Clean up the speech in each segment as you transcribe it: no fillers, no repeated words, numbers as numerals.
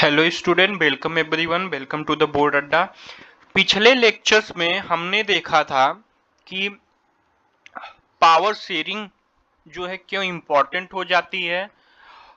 Hello student, welcome everyone, welcome to the board Adda. पिछले lectures में हमने देखा था कि पावर शेयरिंग जो है क्यों इम्पोर्टेंट हो जाती है।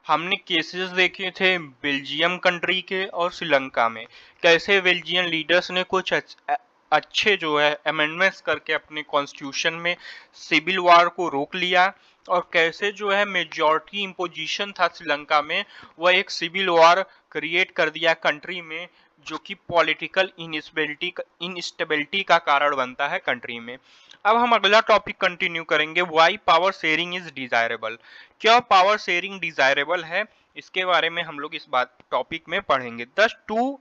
हमने केसेस देखे थे बेल्जियम कंट्री के और श्रीलंका में, कैसे बेल्जियन लीडर्स ने कुछ अच्छे जो है अमेंडमेंट्स करके अपने कॉन्स्टिट्यूशन में सिविल वार को रोक लिया, और कैसे जो है मेजॉरिटी इम्पोजिशन था श्रीलंका में, वह एक सिविल वार क्रिएट कर दिया कंट्री में, जो कि पॉलिटिकल इनस्टेबिलिटी का कारण बनता है कंट्री में। अब हम अगला टॉपिक कंटिन्यू करेंगे, why power sharing is desirable. क्यों पावर शेयरिंग डिजायरेबल है, इसके बारे में हम लोग इस बात टॉपिक में पढ़ेंगे। Thus two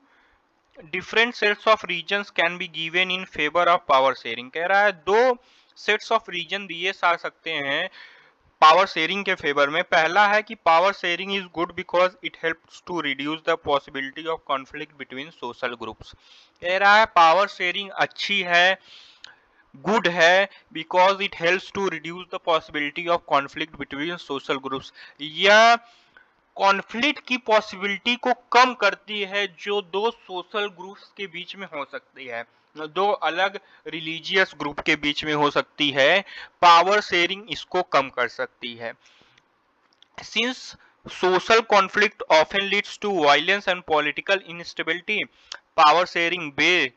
different sets of reasons can be given in favour of power sharing. कह रहा है दो सेट्स ऑफ रीजन दिए जा सकते हैं पावर शेयरिंग के फेवर में। पहला है कि power sharing is good because it helps to reduce the possibility of conflict between social groups. कह रहा है पावर शेयरिंग अच्छी है, गुड है, because it helps to reduce the possibility of conflict between social groups. यह conflict की possibility को कम करती है जो दो सोशल ग्रुप्स के बीच में हो सकती है, दो अलग रिलीजियस ग्रुप के बीच में हो सकती है। पावर शेयरिंग इसको कम कर सकती है। Since social conflict often leads to violence and political instability, power sharing way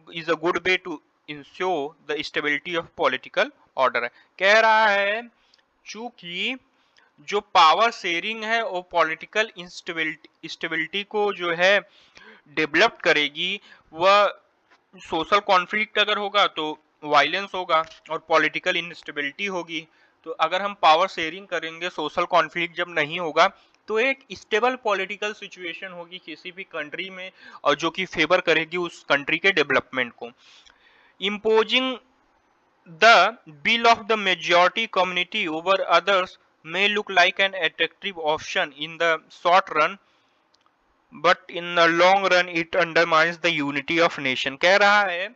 is a good way to ensure the stability of political order. कह रहा है चूंकि जो पावर शेयरिंग है वो पॉलिटिकल इंस्टेबिलिटी को जो है डेवलप करेगी। वह सोशल कॉन्फ्लिक्ट अगर होगा तो वायलेंस होगा और पॉलिटिकल इनस्टेबिलिटी होगी। तो अगर हम पावर शेयरिंग करेंगे, सोशल कॉन्फ्लिक्ट जब नहीं होगा, तो एक स्टेबल पॉलिटिकल सिचुएशन होगी किसी भी कंट्री में, और जो कि फेवर करेगी उस कंट्री के डेवलपमेंट को। Imposing the will of the majority community over others may look like an attractive option in the short run, but in the long run it undermines the unity of nation। कह रहा है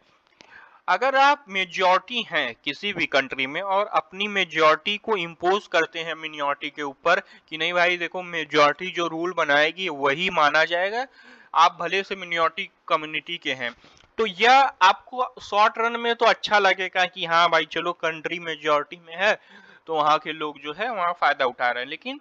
अगर आप majority हैं किसी भी country में और अपनी मेजॉरिटी को इम्पोज करते हैं मिनॉरिटी के ऊपर कि नहीं भाई देखो मेजॉरिटी जो रूल बनाएगी वही माना जाएगा, आप भले से मिनॉरिटी कम्युनिटी के हैं, तो यह आपको शॉर्ट रन में तो अच्छा लगेगा कि हाँ भाई चलो कंट्री मेजॉरिटी में है तो वहाँ के लोग जो है वहाँ फायदा उठा रहे हैं। लेकिन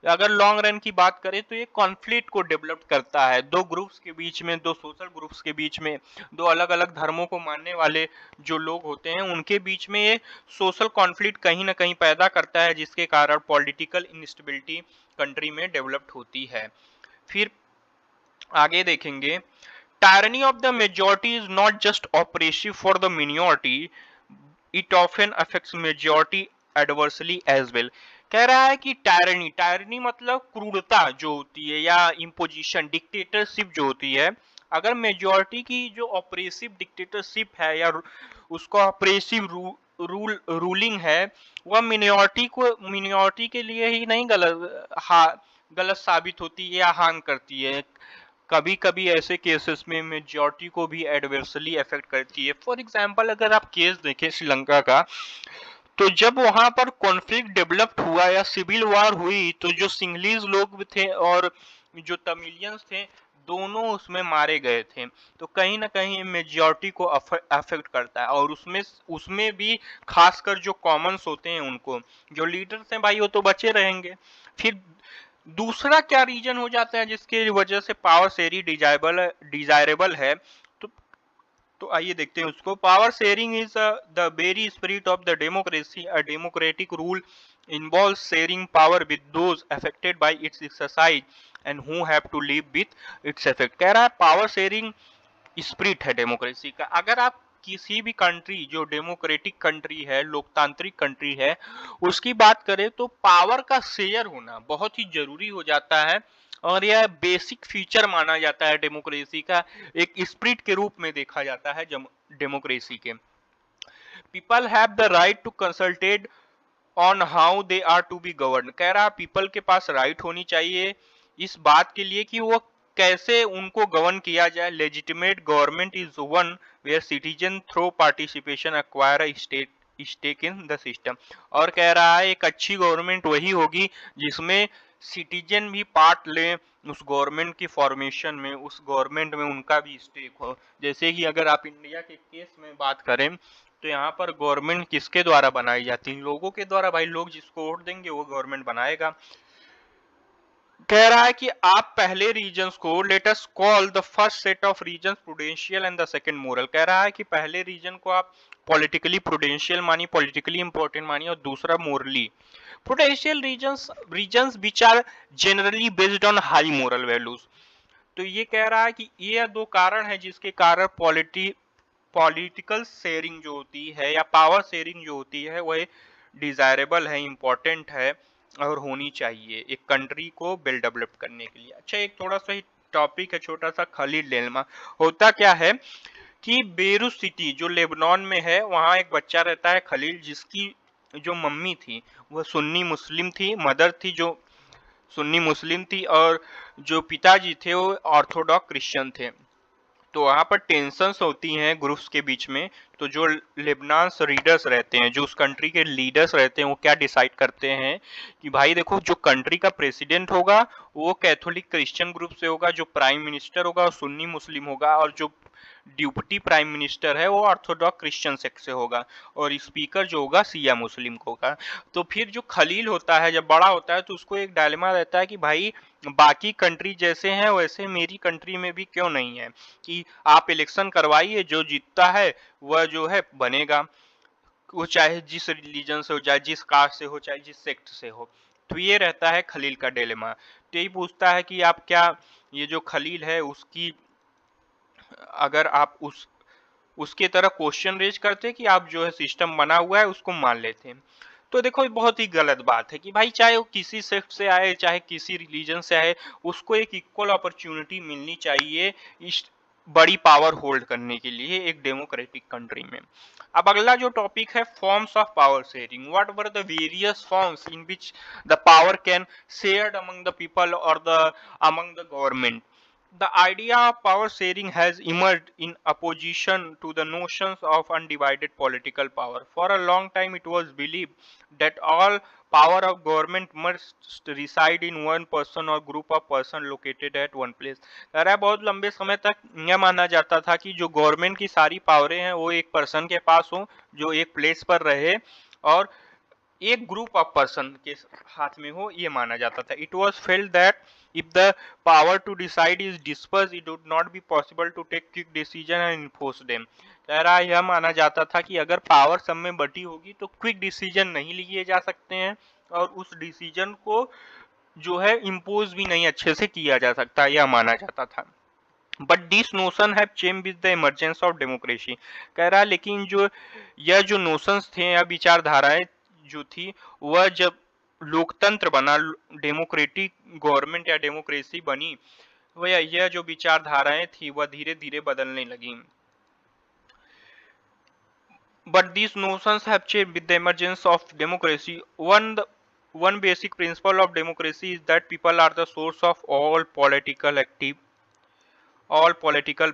अगर लॉन्ग रन की बात करें तो ये कॉन्फ्लिक्ट को डेवलप करता है, दो ग्रुप्स के बीच में, दो सोशल ग्रुप्स के बीच में, दो अलग अलग धर्मों को मानने वाले जो लोग होते हैं उनके बीच में ये सोशल कॉन्फ्लिक्ट कहीं ना कहीं पैदा करता है, जिसके कारण पॉलिटिकल इनस्टेबिलिटी कंट्री में डेवलप्ड होती है। फिर आगे देखेंगे, tyranny of the majority is not just oppressive for the minority, it often affects majority adversely as well. कह रहा है कि टायरनी, टायरनी मतलब क्रूरता जो होती है या इम्पोजिशन, डिक्टेटरशिप जो होती है, अगर मेजॉरिटी की जो ऑपरेसिव डिक्टेटरशिप है या उसका ऑपरेसिव रूलिंग है, वह मिनॉरिटी के लिए ही नहीं गलत साबित होती है या हार्म करती है, कभी कभी ऐसे केसेस में मेजॉरिटी को भी एडवर्सली अफेक्ट करती है। फॉर एग्जांपल अगर आप केस देखें श्रीलंका का, तो जब वहां पर कॉन्फ्लिक्ट डेवलप हुआ या सिविल वार हुई तो जो सिंगलीज लोग थे और जो तमिलियंस थे दोनों उसमें मारे गए थे। तो कहीं ना कहीं मेजॉरिटी को अफेक्ट करता है, और उसमें उसमें भी खासकर जो कॉमन्स होते हैं उनको, जो लीडर्स हैं भाई वो तो बचे रहेंगे। फिर दूसरा क्या रीजन हो जाता है जिसके वजह से पावर शेयरिंग डिजायरेबल है, तो आइए देखते हैं उसको। Power sharing is the very spirit of the democracy. A democratic rule involves sharing power with those affected by its exercise and who have to live with its effect। कह रहा है power sharing spirit है democracy का। अगर आप किसी भी country जो डेमोक्रेटिक कंट्री है, लोकतांत्रिक कंट्री है, उसकी बात करें तो पावर का शेयर होना बहुत ही जरूरी हो जाता है, और यह बेसिक फीचर माना जाता है डेमोक्रेसी का, एक स्पिरिट के रूप में देखा जाता है डेमोक्रेसी के। People have the right to consulted on how they are to be govern. कह रहा पीपल के पास राइट होनी चाहिए इस बात के लिए कि वो कैसे उनको गवर्न किया जाए। Legitimate government is one where citizen through participation acquire a stake in the system. और कह रहा है एक अच्छी गवर्नमेंट वही होगी जिसमें सिटीजन भी पार्ट लें उस गवर्नमेंट की फॉर्मेशन में, उस गवर्नमेंट में उनका भी स्टेक हो। जैसे कि अगर आप इंडिया के केस में बात करें तो यहाँ पर गवर्नमेंट किसके द्वारा बनाई जाती है? लोगों के द्वारा। भाई लोग जिसको वोट देंगे वो गवर्नमेंट बनाएगा। कह रहा है कि आप पहले रीजन्स को, let us call the first set of reasons prudential and the second moral. कह रहा है कि पहले रीजन को आप पॉलिटिकली प्रूडेंशियल मानिए, पॉलिटिकली इंपॉर्टेंट मानिए, और दूसरा morally. Prudential reasons which are generally based on high moral values. तो ये कह रहा है कि ये दो कारण है जिसके कारण पॉलिटिकल शेयरिंग जो होती है या पावर शेयरिंग जो होती है वह डिजायरेबल है, इंपॉर्टेंट है और होनी चाहिए एक कंट्री को वेल डेवलप करने के लिए। अच्छा, एक थोड़ा सा ही टॉपिक है छोटा सा, खलील डिलेमा। होता क्या है कि बेरूत सिटी जो लेबनान में है, वहाँ एक बच्चा रहता है खलील, जिसकी जो मम्मी थी वह सुन्नी मुस्लिम थी, मदर थी जो सुन्नी मुस्लिम थी, और जो पिताजी थे वो ऑर्थोडॉक्स क्रिश्चियन थे। तो वहाँ पर टेंशन्स होती हैं ग्रुप्स के बीच में। तो जो लेबनान रीडर्स रहते हैं, जो उस कंट्री के लीडर्स रहते हैं, वो क्या डिसाइड करते हैं कि भाई देखो, जो कंट्री का प्रेसिडेंट होगा वो कैथोलिक क्रिश्चियन ग्रुप से होगा, जो प्राइम मिनिस्टर होगा वो सुन्नी मुस्लिम होगा, और जो डिप्टी प्राइम मिनिस्टर है वो ऑर्थोडॉक्स क्रिश्चियन सेक्ट से होगा, और स्पीकर जो होगा सिया मुस्लिम को होगा। तो फिर जो खलील होता है जब बड़ा होता है तो उसको एक डायलेमा रहता है कि भाई बाकी कंट्री जैसे हैं वैसे मेरी कंट्री में भी क्यों नहीं है, कि आप इलेक्शन करवाइए, जो जीतता है वह जो है बनेगा, वो चाहे जिस रिलीजन से हो, चाहे जिस कास्ट से हो, चाहे जिस सेक्ट से हो। तो ये रहता है खलील का डिलेमा। तो यही पूछता है कि आप क्या ये जो खलील है उसकी, अगर आप उसके तरह क्वेश्चन रेज करते कि आप जो है सिस्टम बना हुआ है उसको मान लेते हैं। तो देखो बहुत ही गलत बात है कि भाई चाहे वो किसी सेक्ट से आए, चाहे किसी रिलीजन से आए, उसको एक इक्वल अपॉर्चुनिटी मिलनी चाहिए इस बड़ी पावर होल्ड करने के लिए एक डेमोक्रेटिक कंट्री में। अब अगला जो टॉपिक है, forms of power sharing. What were the various forms in which the power can shared among the people और the among the government. The idea of power sharing has emerged in opposition to the notions of undivided political power. For a long time, it was believed that all power of government must reside in one person or group of person located at one place. कह रहा है बहुत लंबे समय तक यह माना जाता था कि जो गवर्नमेंट की सारी पावरें हैं वो एक पर्सन के पास हो, जो एक प्लेस पर रहे और एक ग्रुप ऑफ पर्सन के हाथ में हो, ये माना जाता था। It was failed that if the power to decide is dispersed, it would not be possible to take quick decision and enforce them. कह रहा है यह माना जाता था कि अगर पावर सब में बटी होगी तो क्विक डिसीजन नहीं लिए जा सकते हैं और उस डिसीजन को जो है इम्पोज भी नहीं अच्छे से किया जा सकता, यह माना जाता था। But this notion have change with the emergence of democracy. कह रहा है लेकिन जो यह जो नोशंस थे या विचारधाराएं जो थी वह जब लोकतंत्र बना, डेमोक्रेटिक गवर्नमेंट या डेमोक्रेसी बनी, वह यह जो विचारधाराएं थी वह धीरे धीरे बदलने लगी। But this notions have changed with the emergence of democracy. one basic principle of democracy is that people are the source of all political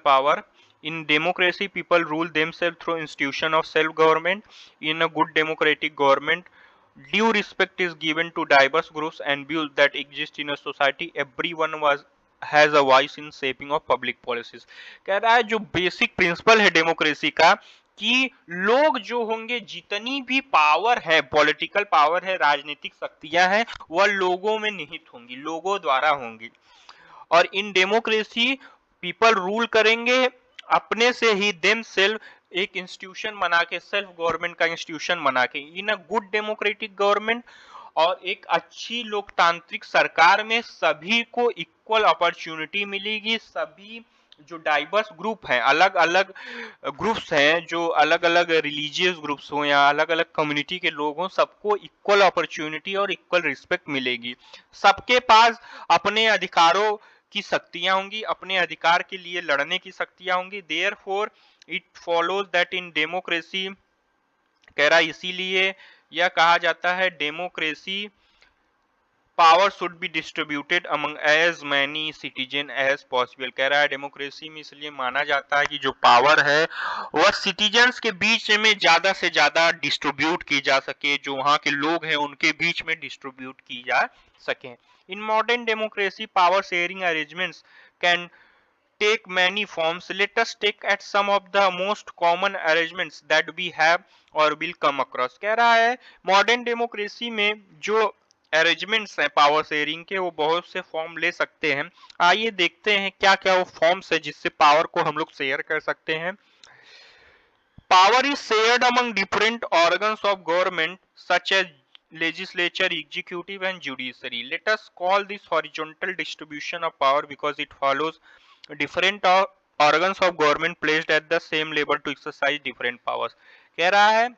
power. In democracy, people rule themselves through institution of self-government. In a good democratic government, due respect is given to diverse groups and views that exist in a society. Everyone has a voice in shaping of public policies. कह रहा है जो basic principle है democracy का कि लोग जो होंगे, जितनी भी पावर है, पॉलिटिकल पावर है, राजनीतिक शक्तियां हैं, वह लोगों में निहित होंगी, लोगों द्वारा होंगी। और इन डेमोक्रेसी पीपल रूल करेंगे अपने से ही, देम सेल्फ, एक इंस्टीट्यूशन बना के, सेल्फ गवर्नमेंट का इंस्टीट्यूशन बना के। इन अ गुड डेमोक्रेटिक गवर्नमेंट, और एक अच्छी लोकतांत्रिक सरकार में सभी को इक्वल अपॉर्चुनिटी मिलेगी। सभी जो डाइवर्स ग्रुप हैं, अलग अलग ग्रुप्स हैं, जो अलग अलग रिलीजियस ग्रुप्स हो या अलग अलग कम्युनिटी के लोग हों, सबको इक्वल अपॉर्चुनिटी और इक्वल रिस्पेक्ट मिलेगी। सबके पास अपने अधिकारों की शक्तियां होंगी, अपने अधिकार के लिए लड़ने की शक्तियां होंगी। Therefore it follows that in democracy, कह रहा इसीलिए यह कहा जाता है democracy power should be distributed among as many citizen as possible. कह रहा है डेमोक्रेसी में इसलिए माना जाता है कि जो पावर है वह सिटीजन्स के बीच में ज्यादा से ज्यादा डिस्ट्रीब्यूट की जा सके, जो वहां के लोग हैं उनके बीच में डिस्ट्रीब्यूट की जा सके। In modern democracy, power sharing arrangements can take many forms. Let us take at some of the most common arrangements that we have or will come across. कह रहा है मॉडर्न डेमोक्रेसी में जो अरेंजमेंट्स हैं power sharing के वो बहुत से फॉर्म ले सकते हैं. आइए देखते हैं क्या क्या वो फॉर्म्स है जिससे पावर को हम लोग शेयर कर सकते हैं. Power is shared among different organs of government such as legislature, executive and judiciary. Let us call this horizontal distribution of power because it follows different organs of government placed at the same level to exercise different powers. कह रहा है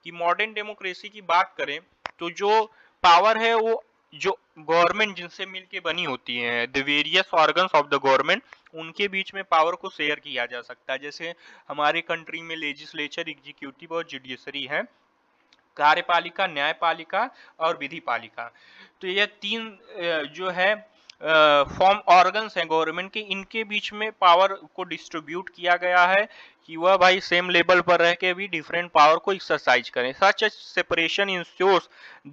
कि modern democracy की बात करें तो जो power है वो जो गवर्नमेंट जिनसे मिलके बनी होती है the various organs of the government उनके बीच में पावर को शेयर किया जा सकता है. जैसे हमारे कंट्री में लेजिस्लेचर, एग्जीक्यूटिव और जुडिशरी है, कार्यपालिका, न्यायपालिका और विधि पालिका. तो ये तीन जो है फॉर्म ऑर्गन्स हैं गवर्नमेंट के, इनके बीच में पावर को डिस्ट्रीब्यूट किया गया है कि वह भाई सेम लेवल पर रह के भी डिफरेंट पावर को एक्सरसाइज करें. Such separation ensures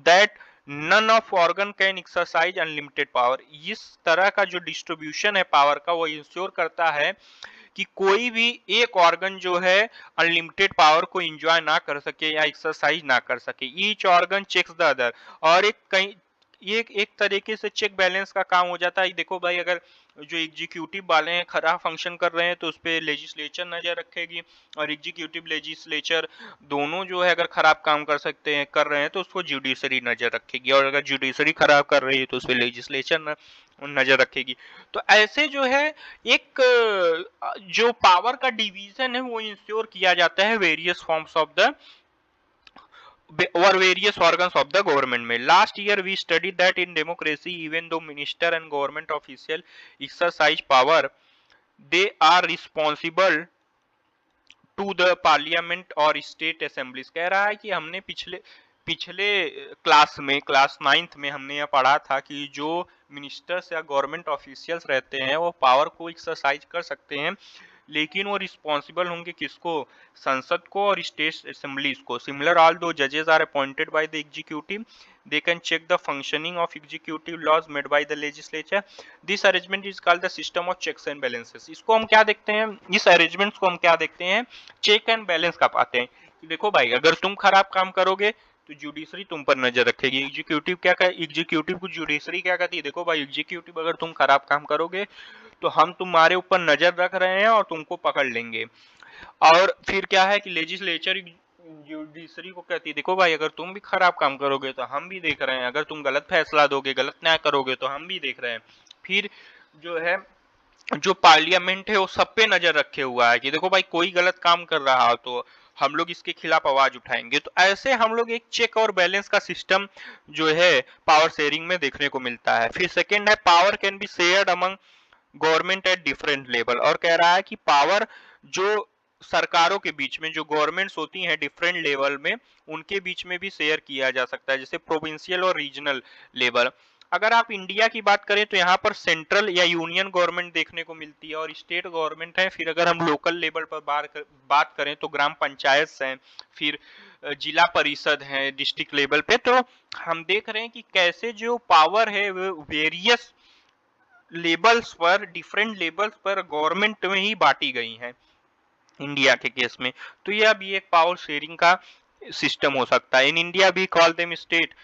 that none of organ can exercise unlimited power. इस तरह का जो डिस्ट्रीब्यूशन है पावर का वो इंश्योर करता है कि कोई भी एक ऑर्गन जो है अनलिमिटेड पावर को एंजॉय ना कर सके या एक्सरसाइज ना कर सके. Each organ checks the other. और ये एक तरीके से चेक बैलेंस का काम हो जाता है. देखो भाई अगर जो एग्जीक्यूटिव वाले हैं खराब फंक्शन कर रहे हैं तो उस पर लेजिस्लेचर नजर रखेगी और एग्जीक्यूटिव लेजिस्लेचर दोनों जो है अगर खराब काम कर रहे हैं तो उसको जुडिशरी नजर रखेगी और अगर जुडिशरी खराब कर रही है तो उस पर लेजिस्लेचर नजर रखेगी. तो ऐसे जो है एक जो पावर का डिवीजन है वो इंश्योर किया जाता है various forms of the or various organs of the government में. Last year we studied that in democracy even though minister and government official exercise power they are responsible to the parliament or state assemblies. कह रहा है कि हमने पिछले class में class 9th में हमने यह पढ़ा था कि जो मिनिस्टर्स या गवर्नमेंट ऑफिशियल्स रहते हैं वो पावर को एक्सरसाइज कर सकते हैं लेकिन वो रिस्पॉन्सिबल होंगे किसको, संसद को और स्टेट असेंबलीज को. सिमिलर ऑल दो जजेस are appointed by the executive they can check the functioning of executive laws made by the legislature. This arrangement is called the system of checks and balances. इसको हम क्या देखते हैं, इस arrangements को हम क्या देखते हैं, चेक एंड बैलेंस का पाते हैं. देखो भाई अगर तुम खराब काम करोगे तो जुडिशरी तुम पर नजर रखेगी. एग्जीक्यूटिव को जुडिशरी क्या कहती है, देखो भाई एग्जीक्यूटिव अगर तुम खराब काम करोगे तो हम तुम्हारे ऊपर नजर रख रहे हैं और तुमको पकड़ लेंगे. और फिर क्या है कि लेजिस्लेचर जुडिशरी को कहती है देखो भाई अगर तुम भी खराब काम करोगे तो हम भी देख रहे हैं, अगर तुम गलत फैसला दोगे, गलत न्याय करोगे तो हम भी देख रहे हैं. फिर जो है जो पार्लियामेंट है वो सब पे नजर रखे हुआ है कि देखो भाई कोई गलत काम कर रहा हो तो हम लोग इसके खिलाफ आवाज उठाएंगे. तो ऐसे हम लोग एक चेक और बैलेंस का सिस्टम जो है पावर शेयरिंग में देखने को मिलता है. फिर सेकेंड है power can be shared among government at different level. और कह रहा है कि पावर जो सरकारों के बीच में जो गवर्नमेंट्स होती हैं डिफरेंट लेवल में उनके बीच में भी शेयर किया जा सकता है, जैसे प्रोविंशियल और रीजनल लेवल. अगर आप इंडिया की बात करें तो यहाँ पर सेंट्रल या यूनियन गवर्नमेंट देखने को मिलती है और स्टेट गवर्नमेंट है. फिर अगर हम लोकल लेवल पर बात करें तो ग्राम पंचायत हैं, फिर जिला परिषद है डिस्ट्रिक्ट लेवल पे. तो हम देख रहे हैं कि कैसे जो पावर है वो वेरियस लेवल्स पर, डिफरेंट लेवल्स पर गवर्नमेंट में ही बांटी गई हैं इंडिया के केस में. तो यह भी एक पावर शेयरिंग का सिस्टम हो सकता है. In India we call them state.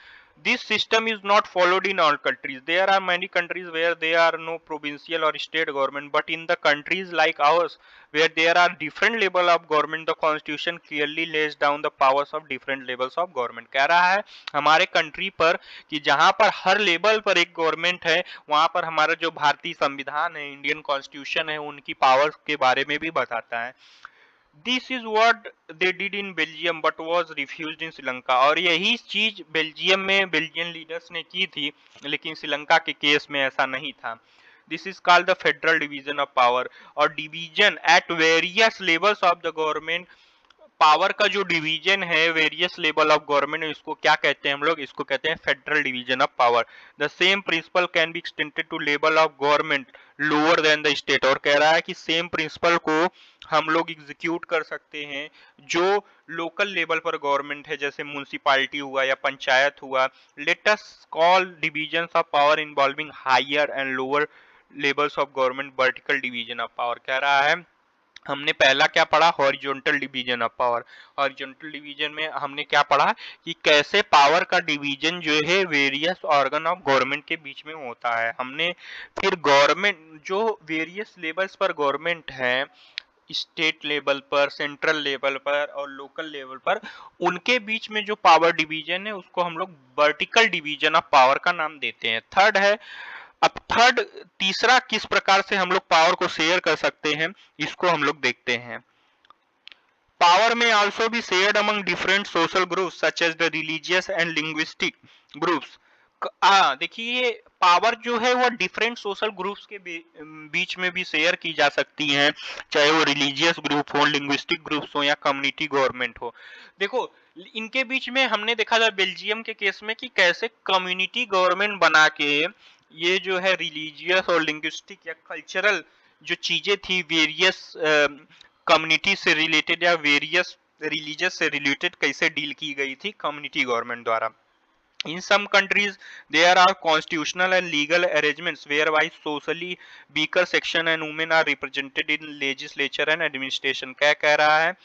This system is not followed in all countries. There are many countries where there are no provincial or state government, but in the countries like ours, where there are different level of government, the constitution clearly lays down the powers of different levels of government. कह रहा है हमारे country पर कि जहां पर हर level पर एक गवर्नमेंट है वहां पर हमारा जो भारतीय संविधान है, इंडियन कॉन्स्टिट्यूशन है, उनकी पावर्स के बारे में भी बताता है. This is what they did in Belgium but was refused in Sri Lanka. और यही चीज बेल्जियम में बेल्जियन लीडर्स ने की थी लेकिन श्रीलंका के केस में ऐसा नहीं था. This is called the federal division of power or division at various levels of the government power का जो डिवीजन है वेरियस लेवल ऑफ गवर्नमेंट, इसको क्या कहते हैं हम लोग, इसको कहते हैं federal division of power. The same principle can be extended to level of government lower than the state. और कह रहा है कि सेम प्रिंसिपल को हम लोग एग्जीक्यूट कर सकते हैं जो लोकल लेवल पर गवर्नमेंट है, जैसे म्यूनिसिपालिटी हुआ या पंचायत हुआ। Let us call divisions of power involving higher and lower levels of government vertical division of power. कह रहा है हमने पहला क्या पढ़ा, horizontal division of power. Horizontal division में हमने क्या पढ़ा कि कैसे पावर का डिवीजन जो है वेरियस ऑर्गन ऑफ गवर्नमेंट के बीच में होता है। हमने फिर गवर्नमेंट जो वेरियस लेवल्स पर गवर्नमेंट है, स्टेट लेवल पर, सेंट्रल लेवल पर और लोकल लेवल पर, उनके बीच में जो पावर डिवीजन है उसको हम लोग वर्टिकल डिवीजन ऑफ पावर का नाम देते हैं। थर्ड है, अब तीसरा किस प्रकार से हम लोग पावर को शेयर कर सकते हैं, इसको हम लोग देखते हैं। Power may also be shared among different social groups such as the religious and linguistic groups. देखिए पावर जो है वो डिफरेंट सोशल ग्रुप्स के बीच में भी शेयर की जा सकती है, चाहे वो रिलीजियस ग्रुप हो, लिंग्विस्टिक ग्रुप्स हो या कम्युनिटी गवर्नमेंट हो। देखो इनके बीच में हमने देखा था बेल्जियम के केस में कि कैसे कम्युनिटी गवर्नमेंट बना के ये जो है रिलीजियस और लिंग्विस्टिक या कल्चरल जो चीजें थी वेरियस कम्युनिटी से रिलेटेड या वेरियस रिलीजियस से रिलेटेड कैसे डील की गई थी कम्युनिटी गवर्नमेंट द्वारा। In some countries, there are constitutional and legal arrangements whereby socially weaker section and women are represented in legislature and administration। क्या कह रहा है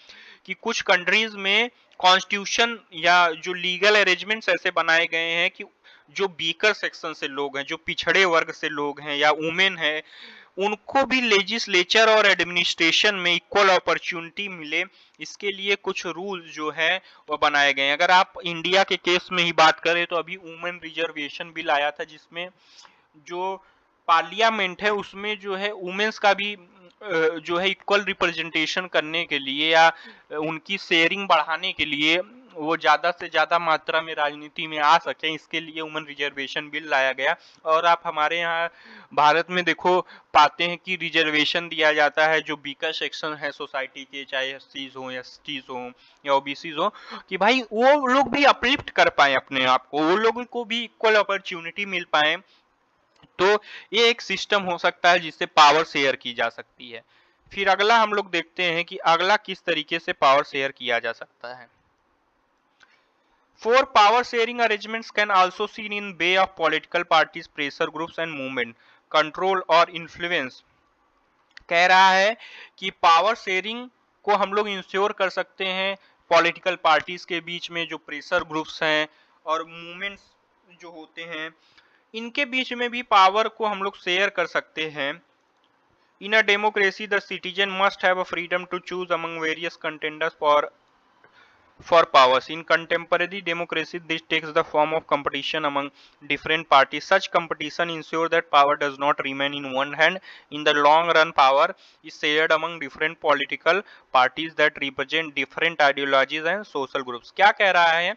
कि कुछ कंट्रीज में कॉन्स्टिट्यूशन या जो लीगल अरेंजमेंट्स ऐसे बनाए गए हैं कि जो वीकर सेक्शन से लोग हैं, जो पिछड़े वर्ग से लोग हैं या वुमेन है, उनको भी लेजिस्लेचर और एडमिनिस्ट्रेशन में इक्वल अपॉर्चुनिटी मिले, इसके लिए कुछ रूल्स जो है वो बनाए गए हैं। अगर आप इंडिया के केस में ही बात करें तो अभी वुमेन रिजर्वेशन बिल आया था, जिसमें जो पार्लियामेंट है उसमें जो है वुमेन्स का भी जो है इक्वल रिप्रेजेंटेशन करने के लिए या उनकी शेयरिंग बढ़ाने के लिए वो ज्यादा से ज्यादा मात्रा में राजनीति में आ सके, इसके लिए वुमेन रिजर्वेशन बिल लाया गया। और आप हमारे यहाँ भारत में देखो पाते हैं कि रिजर्वेशन दिया जाता है जो वीकर सेक्शन है सोसाइटी के, चाहे एससीज हो, एसटीज हो या ओबीसीज हो, कि भाई वो लोग भी अपलिफ्ट कर पाए अपने आप को, वो लोगों को भी इक्वल अपॉर्चुनिटी मिल पाए। तो ये एक सिस्टम हो सकता है जिससे पावर शेयर की जा सकती है। फिर अगला हम लोग देखते हैं कि अगला किस तरीके से पावर शेयर किया जा सकता है। For power sharing arrangements can also seen in way of political parties, pressure groups and movement, control और influence। कह रहा है कि पावर शेयरिंग को हम लोग इंश्योर कर सकते हैं पॉलिटिकल पार्टीज के बीच में, जो प्रेशर ग्रुप्स हैं और मूवमेंट्स जो होते हैं, इनके बीच में भी पावर को हम लोग शेयर कर सकते हैं। In a democracy the citizen must have a freedom to choose among various contenders for powers. In contemporary democracy, this takes the form of competition among different parties. Such competition ensure that power does not remain in one hand. In the long run, power is shared among different political parties that represent different ideologies and social groups। क्या कह रहा है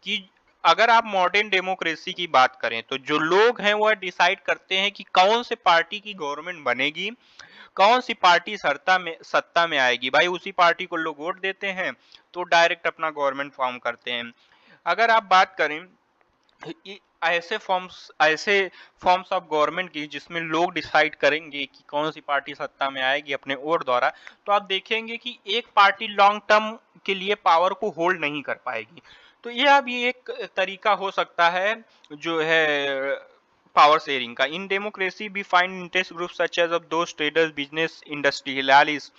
कि अगर आप modern democracy की बात करें तो जो लोग हैं वो डिसाइड करते हैं कि कौन से पार्टी की गवर्नमेंट बनेगी, कौन सी पार्टी सत्ता में आएगी। भाई उसी पार्टी को लोग वोट देते हैं तो डायरेक्ट अपना गवर्नमेंट फॉर्म करते हैं। अगर आप बात करें ऐसे फॉर्म्स ऑफ गवर्नमेंट की जिसमें लोग डिसाइड करेंगे कि कौन सी पार्टी सत्ता में आएगी अपने वोट द्वारा, तो आप देखेंगे कि एक पार्टी लॉन्ग टर्म के लिए पावर को होल्ड नहीं कर पाएगी। तो यह भी एक तरीका हो सकता है जो है पावर शेयरिंग का। In democracy we find interest group such as of those traders, business, industrialist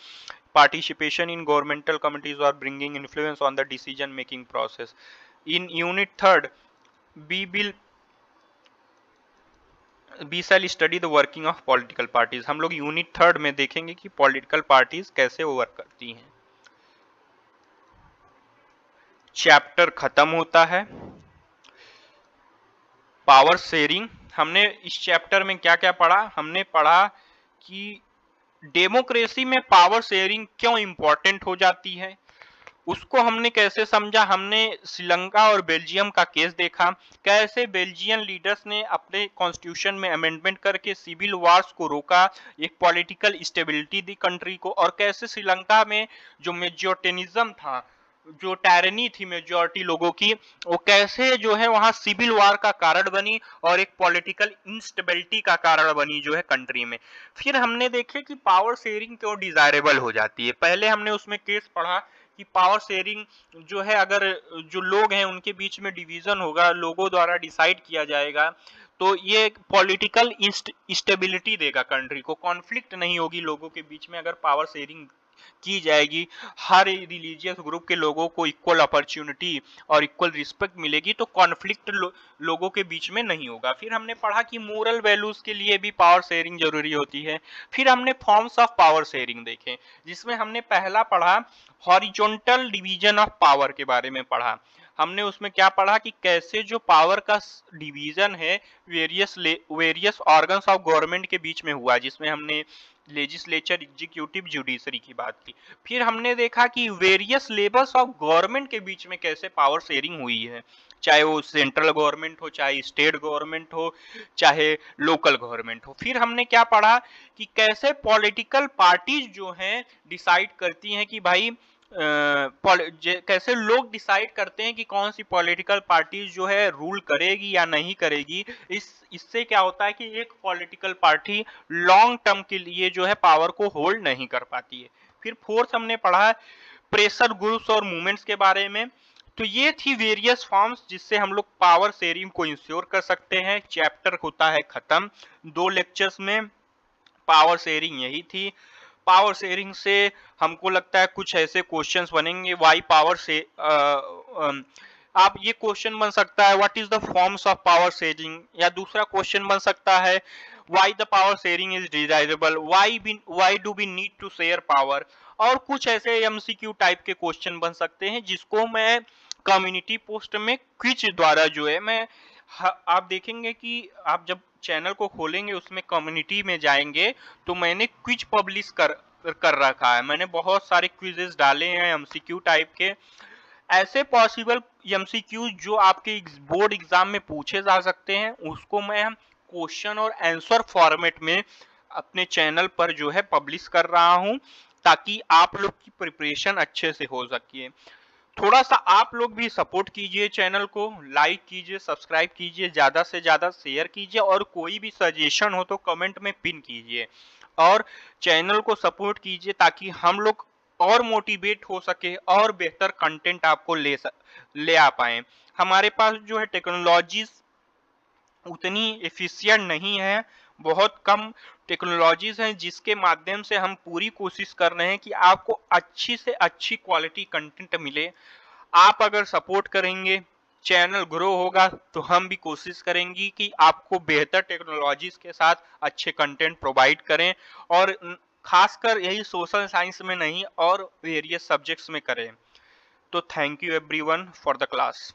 participation in governmental committees or bringing influence on the decision making process। In unit third we shall study the working of political parties। हम लोग unit third में देखेंगे कि political parties कैसे work करती हैं। Chapter खत्म होता है पावर शेयरिंग। हमने इस चैप्टर में क्या क्या पढ़ा, हमने पढ़ा कि डेमोक्रेसी में पावर शेयरिंग क्यों इंपॉर्टेंट हो जाती है, उसको हमने कैसे समझा। हमने श्रीलंका और बेल्जियम का केस देखा, कैसे बेल्जियन लीडर्स ने अपने कॉन्स्टिट्यूशन में अमेंडमेंट करके सिविल वॉर्स को रोका, एक पॉलिटिकल स्टेबिलिटी दी कंट्री को, और कैसे श्रीलंका में जो मेजोरिटेनिज्म था जो टायरनी थी मेजॉरिटी लोगों की, वो कैसे जो है वहां सिविल वार का कारण बनी और एक पॉलिटिकल इंस्टेबिलिटी का कारण बनी जो है कंट्री में। फिर हमने देखे कि पावर शेयरिंग क्यों डिजायरेबल हो जाती है। पहले हमने उसमें केस पढ़ा कि पावर शेयरिंग जो है, अगर जो लोग हैं उनके बीच में डिवीजन होगा, लोगों द्वारा डिसाइड किया जाएगा, तो ये पॉलिटिकल स्टेबिलिटी देगा कंट्री को, कॉन्फ्लिक्ट नहीं होगी लोगों के बीच में अगर पावर शेयरिंग की जाएगी। हर रिलीजियस ग्रुप के लोगों को इक्वल अपॉर्चुनिटी और इक्वल रिस्पेक्ट मिलेगी, तो कॉन्फ्लिक्ट लोगों के बीच में नहीं होगा। फिर हमने पढ़ा कि मोरल वैल्यूज के लिए भी पावर शेयरिंग जरूरी होती है। फिर हमने फॉर्म्स ऑफ पावर शेयरिंग देखे, जिसमें हमने पहला पढ़ा हॉरिजॉन्टल डिवीजन ऑफ पावर के बारे में पढ़ा। हमने उसमें क्या पढ़ा कि कैसे जो पावर का डिवीजन है वेरियस ऑर्गन्स ऑफ गवर्नमेंट के बीच में हुआ, जिसमें हमने लेजिस्लेचर, एग्जीक्यूटिव, जुडिशरी की बात की। फिर हमने देखा कि वेरियस लेवल्स ऑफ गवर्नमेंट के बीच में कैसे पावर शेयरिंग हुई है, चाहे वो सेंट्रल गवर्नमेंट हो, चाहे स्टेट गवर्नमेंट हो, चाहे लोकल गवर्नमेंट हो। फिर हमने क्या पढ़ा कि कैसे पॉलिटिकल पार्टीज जो हैं डिसाइड करती हैं कि भाई कैसे लोग डिसाइड करते हैं कि कौन सी पॉलिटिकल पार्टी जो है रूल करेगी या नहीं करेगी। इससे क्या होता है कि एक पॉलिटिकल पार्टी लॉन्ग टर्म के लिए जो है पावर को होल्ड नहीं कर पाती है। फिर फोर्थ हमने पढ़ा प्रेशर ग्रुप्स और मूवमेंट्स के बारे में। तो ये थी वेरियस फॉर्म्स जिससे हम लोग पावर शेयरिंग को इंश्योर कर सकते हैं। चैप्टर होता है खत्म 2 लेक्चर्स में। पावर शेयरिंग यही थी। पावर शेयरिंग से हमको लगता है कुछ ऐसे क्वेश्चंस बनेंगे, वाई पावर से आप ये क्वेश्चन बन सकता है what is the forms of power sharing, या दूसरा क्वेश्चन बन सकता है why the power sharing is desirable, why do we need to share power. और कुछ ऐसे एमसीक्यू टाइप के क्वेश्चन बन सकते हैं जिसको मैं कम्युनिटी पोस्ट में क्विज द्वारा जो है मैं आप देखेंगे कि आप जब चैनल को खोलेंगे उसमें कम्युनिटी में जाएंगे तो मैंने क्विज पब्लिश कर रखा है। मैंने बहुत सारे क्विजेस डाले हैं एमसीक्यू टाइप के, ऐसे पॉसिबल एमसीक्यू जो आपके बोर्ड एग्जाम में पूछे जा सकते हैं, उसको मैं क्वेश्चन और आंसर फॉर्मेट में अपने चैनल पर जो है पब्लिश कर रहा हूं, ताकि आप लोग की प्रिपरेशन अच्छे से हो सके। थोड़ा सा आप लोग भी सपोर्ट कीजिए, चैनल को लाइक कीजिए, सब्सक्राइब कीजिए, ज्यादा से ज्यादा शेयर कीजिए, और कोई भी सजेशन हो तो कमेंट में पिन कीजिए और चैनल को सपोर्ट कीजिए ताकि हम लोग और मोटिवेट हो सके और बेहतर कंटेंट आपको ले आ पाए। हमारे पास जो है टेक्नोलॉजीज उतनी एफिशिएंट नहीं है, बहुत कम टेक्नोलॉजीज हैं जिसके माध्यम से हम पूरी कोशिश कर रहे हैं कि आपको अच्छी से अच्छी क्वालिटी कंटेंट मिले। आप अगर सपोर्ट करेंगे, चैनल ग्रो होगा, तो हम भी कोशिश करेंगे कि आपको बेहतर टेक्नोलॉजीज के साथ अच्छे कंटेंट प्रोवाइड करें, और खासकर यही सोशल साइंस में नहीं और वेरियस सब्जेक्ट्स में करें। तो thank you everyone for the class.